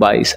22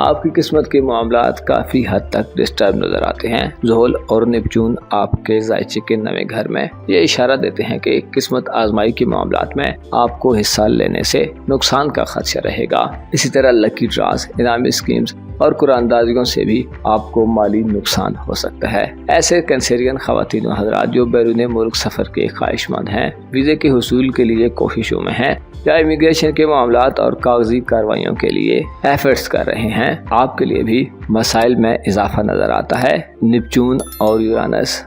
آپ کی قسمت کے معاملات کافی حد تک ڈسٹرب نظر آتے ہیں۔ زحل اور نیپچون آپ کے ذائچے کے نویں گھر میں یہ اشارہ دیتے ہیں کہ قسمت آزمائی کے معاملات میں آپ کو حصہ لینے سے نقصان کا خدشہ رہے گا۔ اسی طرح لکی ڈراز، انعامی اسکیمز اور قرآن دازیوں سے بھی آپ کو مالی نقصان ہو سکتا ہے۔ ایسے کینسیرین خواتین و حضرات جو بیرون ملک سفر کے خواہش مند ہیں، ویزے کے حصول کے لیے کوششوں میں ہیں یا امیگریشن کے معاملات اور کاغذی کارروائیوں کے لیے ایفرٹس کر رہے ہیں، آپ کے لیے بھی مسائل میں اضافہ نظر آتا ہے۔ نیپچون اور یورانس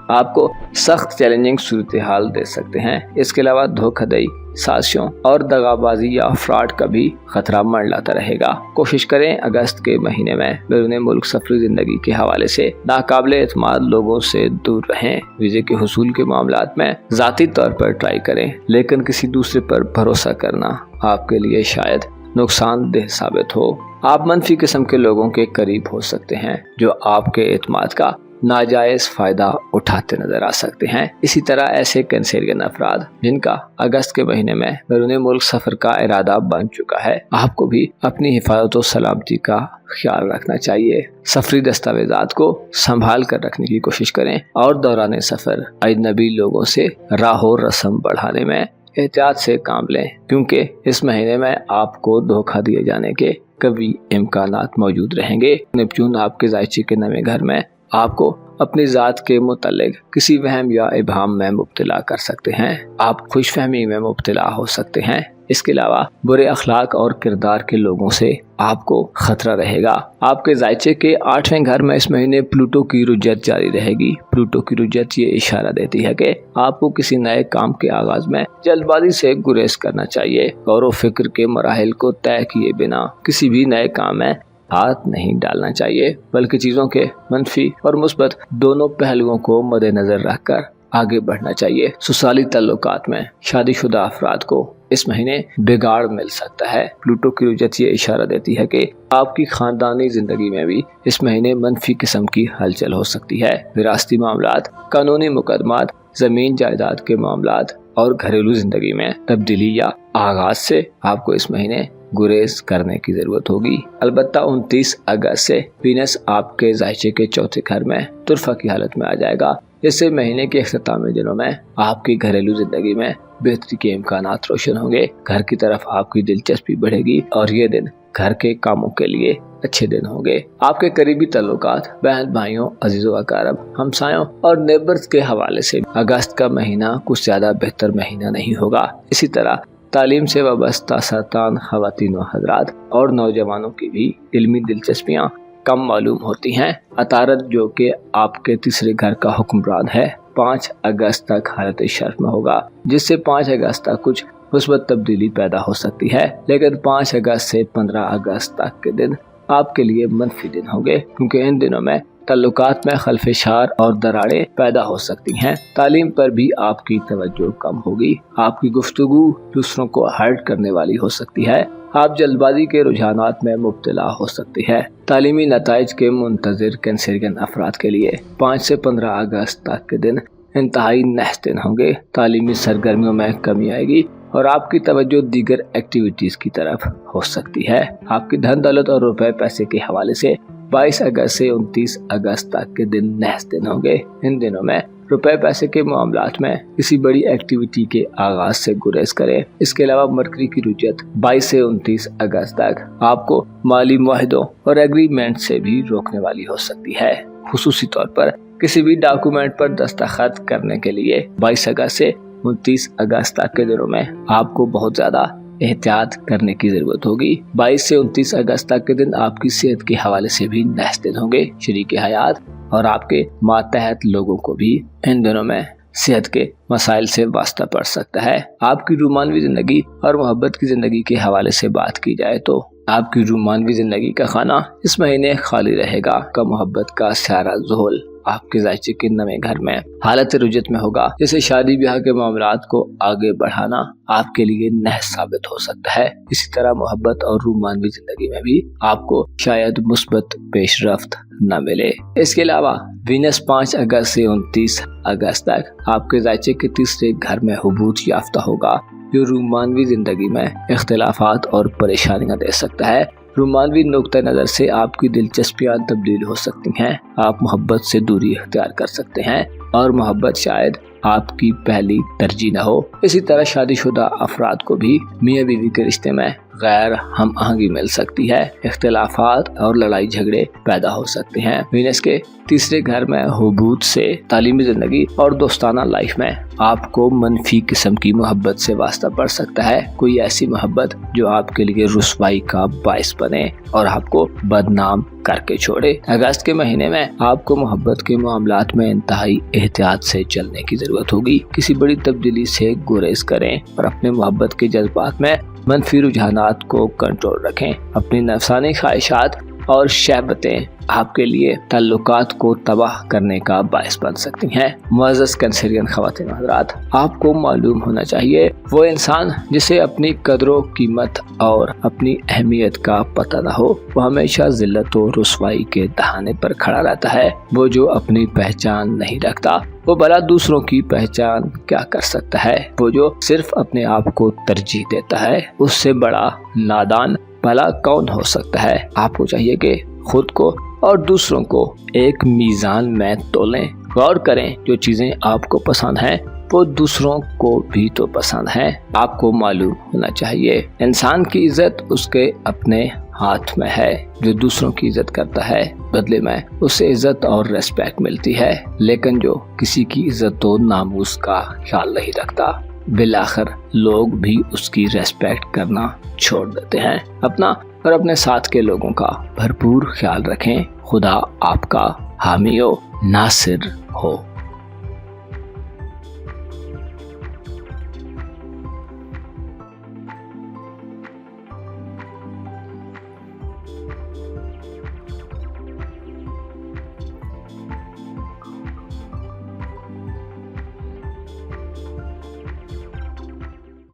آپ کو سخت چیلنجنگ صورتحال دے سکتے ہیں۔ اس کے علاوہ دھوکہ دہی، سازشوں اور دغابازی یا فراڈ کا بھی خطرہ منڈلاتا رہے گا۔ کوشش کریں اگست کے مہینے میں بیرون ملک سفری زندگی کے حوالے سے ناقابل اعتماد لوگوں سے دور رہیں۔ ویزے کے حصول کے معاملات میں ذاتی طور پر ٹرائی کریں، لیکن کسی دوسرے پر بھروسہ کرنا آپ کے لیے شاید نقصان دہ ثابت ہو۔ آپ منفی قسم کے لوگوں کے قریب ہو سکتے ہیں جو آپ کے اعتماد کا ناجائز فائدہ اٹھاتے نظر آ سکتے ہیں۔ اسی طرح ایسے کینسیرین افراد جن کا اگست کے مہینے میں بیرون ملک سفر کا ارادہ بن چکا ہے، آپ کو بھی اپنی حفاظت و سلامتی کا خیال رکھنا چاہیے۔ سفری دستاویزات کو سنبھال کر رکھنے کی کوشش کریں اور دوران سفر اجنبی لوگوں سے راہ و رسم بڑھانے میں احتیاط سے کام لیں، کیونکہ اس مہینے میں آپ کو دھوکہ دیے جانے کے قوی امکانات موجود رہیں گے۔ نیپچون آپ کے ذائچے کے نویں گھر میں آپ کو اپنی ذات کے متعلق کسی وہم یا ابہام میں مبتلا کر سکتے ہیں۔ آپ خوش فہمی میں مبتلا ہو سکتے ہیں۔ اس کے علاوہ برے اخلاق اور کردار کے لوگوں سے آپ کو خطرہ رہے گا۔ آپ کے ذائچے کے 8ویں گھر میں اس مہینے پلوٹو کی رجحت جاری رہے گی۔ پلوٹو کی رجحت یہ اشارہ دیتی ہے کہ آپ کو کسی نئے کام کے آغاز میں جلد بازی سے گریز کرنا چاہیے۔ غور و فکر کے مراحل کو طے کیے بنا کسی بھی نئے کام میں ہاتھ نہیں ڈالنا چاہیے، بلکہ چیزوں کے منفی اور مثبت دونوں پہلوؤں کو مد نظر رکھ کر آگے بڑھنا چاہیے۔ سسرالی تعلقات میں شادی شدہ افراد کو اس مہینے بگاڑ مل سکتا ہے۔ پلوٹو کی رجحت یہ اشارہ دیتی ہے کہ آپ کی خاندانی زندگی میں بھی اس مہینے منفی قسم کی ہلچل ہو سکتی ہے۔ وراثتی معاملات، قانونی مقدمات، زمین جائیداد کے معاملات اور گھریلو زندگی میں تبدیلی یا آغاز سے آپ کو اس مہینے گریز کرنے کی ضرورت ہوگی۔ البتہ 29 اگست سے وینس آپ کے ذائچے کے 4تھے گھر میں طرفہ کی حالت میں آ جائے گا، جس سے مہینے کے اختتامی دنوں میں آپ کی گھریلو زندگی میں بہتری کے امکانات روشن ہوں گے۔ گھر کی طرف آپ کی دلچسپی بڑھے گی اور یہ دن گھر کے کاموں کے لیے اچھے دن ہوں گے۔ آپ کے قریبی تعلقات، بہن بھائیوں، عزیز و اقارب، ہمسایوں اور نیبرز کے حوالے سے اگست کا مہینہ کچھ زیادہ بہتر مہینہ نہیں ہوگا۔ اسی طرح تعلیم سے وابستہ سرطان خواتین و حضرات اور نوجوانوں کی بھی علمی دلچسپیاں کم معلوم ہوتی ہیں۔ عطارد جو کہ آپ کے تیسرے گھر کا حکمران ہے، 5 اگست تک حالت شرف میں ہوگا، جس سے 5 اگست تک کچھ مثبت تبدیلی پیدا ہو سکتی ہے، لیکن 5 اگست سے 15 اگست تک کے دن آپ کے لیے منفی دن ہوں گے، کیونکہ ان دنوں میں تعلقات میں خلفشار اور دراڑیں پیدا ہو سکتی ہیں۔ تعلیم پر بھی آپ کی توجہ کم ہوگی۔ آپ کی گفتگو دوسروں کو ہرٹ کرنے والی ہو سکتی ہے۔ آپ جلد بازی کے رجحانات میں مبتلا ہو سکتی ہے۔ تعلیمی نتائج کے منتظر کینسیرین افراد کے لیے 5 سے 15 اگست تک کے دن انتہائی نحس دن ہوں گے۔ تعلیمی سرگرمیوں میں کمی آئے گی اور آپ کی توجہ دیگر ایکٹیویٹیز کی طرف ہو سکتی ہے۔ آپ کی دھن دولت اور روپے پیسے کے حوالے سے 22 اگست سے 29 اگست تک کے دن نحس دن ہوں گے۔ ان دنوں میں روپے پیسے کے معاملات میں کسی بڑی ایکٹیویٹی کے آغاز سے گریز کریں۔ اس کے علاوہ مرکری کی رجحت 22 سے 29 اگست تک آپ کو مالی معاہدوں اور ایگریمنٹ سے بھی روکنے والی ہو سکتی ہے۔ خصوصی طور پر کسی بھی ڈاکومنٹ پر دستخط کرنے کے لیے 22 اگست سے 29 اگست تک کے دنوں میں آپ کو بہت زیادہ احتیاط کرنے کی ضرورت ہوگی۔ 22 سے 29 اگست تک کے دن آپ کی صحت کے حوالے سے بھی نحس دن ہوں گے۔ شریک حیات اور آپ کے ماتحت لوگوں کو بھی ان دنوں میں صحت کے مسائل سے واسطہ پڑ سکتا ہے۔ آپ کی رومانوی زندگی اور محبت کی زندگی کے حوالے سے بات کی جائے تو آپ کی رومانوی زندگی کا خانہ اس مہینے خالی رہے گا۔ کا محبت کا سیارہ زحل آپ کے ذائچے کے نویں گھر میں حالت رجت میں ہوگا، جسے شادی بیاہ کے معاملات کو آگے بڑھانا آپ کے لیے نحس ثابت ہو سکتا ہے۔ اسی طرح محبت اور رومانوی زندگی میں بھی آپ کو شاید مثبت پیش رفت نہ ملے۔ اس کے علاوہ وینس 5 اگست سے 29 اگست تک آپ کے ذائچے کے تیسرے گھر میں حبوط یافتہ ہوگا، جو رومانوی زندگی میں اختلافات اور پریشانیاں دے سکتا ہے۔ رومانوی نقطۂ نظر سے آپ کی دلچسپیاں تبدیل ہو سکتی ہیں۔ آپ محبت سے دوری اختیار کر سکتے ہیں اور محبت شاید آپ کی پہلی ترجیح نہ ہو۔ اسی طرح شادی شدہ افراد کو بھی میاں بیوی کے رشتے میں غیر ہم آہنگی مل سکتی ہے، اختلافات اور لڑائی جھگڑے پیدا ہو سکتے ہیں۔ وینس کے تیسرے گھر میں حبوط سے تعلیمی زندگی اور دوستانہ لائف میں آپ کو منفی قسم کی محبت سے واسطہ پڑ سکتا ہے، کوئی ایسی محبت جو آپ کے لیے رسوائی کا باعث بنے اور آپ کو بدنام کر کے چھوڑے۔ اگست کے مہینے میں آپ کو محبت کے معاملات میں انتہائی احتیاط سے چلنے کی ضرورت ہوگی۔ کسی بڑی تبدیلی سے گریز کریں اور اپنے محبت کے جذبات میں منفی رجحانات کو کنٹرول رکھیں۔ اپنی نفسانی خواہشات اور شہوتیں آپ کے لیے تعلقات کو تباہ کرنے کا باعث بن سکتی ہیں۔ معزز کینسرین خواتین حضرات، آپ کو معلوم ہونا چاہیے وہ انسان جسے اپنی قدر و قیمت اور اپنی اہمیت کا پتہ نہ ہو، وہ ہمیشہ ذلت و رسوائی کے دہانے پر کھڑا رہتا ہے۔ وہ جو اپنی پہچان نہیں رکھتا، وہ بھلا دوسروں کی پہچان کیا کر سکتا ہے؟ وہ جو صرف اپنے آپ کو ترجیح دیتا ہے، اس سے بڑا نادان بھلا کون ہو سکتا ہے؟ آپ کو چاہیے کہ خود کو اور دوسروں کو ایک میزان میں تولیں۔ غور کریں جو چیزیں آپ کو پسند ہیں وہ دوسروں کو بھی تو پسند ہیں۔ آپ کو معلوم ہونا چاہیے انسان کی عزت اس کے اپنے ہاتھ میں ہے۔ جو دوسروں کی عزت کرتا ہے بدلے میں اسے عزت اور ریسپیکٹ ملتی ہے، لیکن جو کسی کی عزت و ناموس کا خیال نہیں رکھتا، بالآخر لوگ بھی اس کی ریسپیکٹ کرنا چھوڑ دیتے ہیں۔ اپنا اور اپنے ساتھ کے لوگوں کا بھرپور خیال رکھیں۔ خدا آپ کا حامی و ناصر ہو۔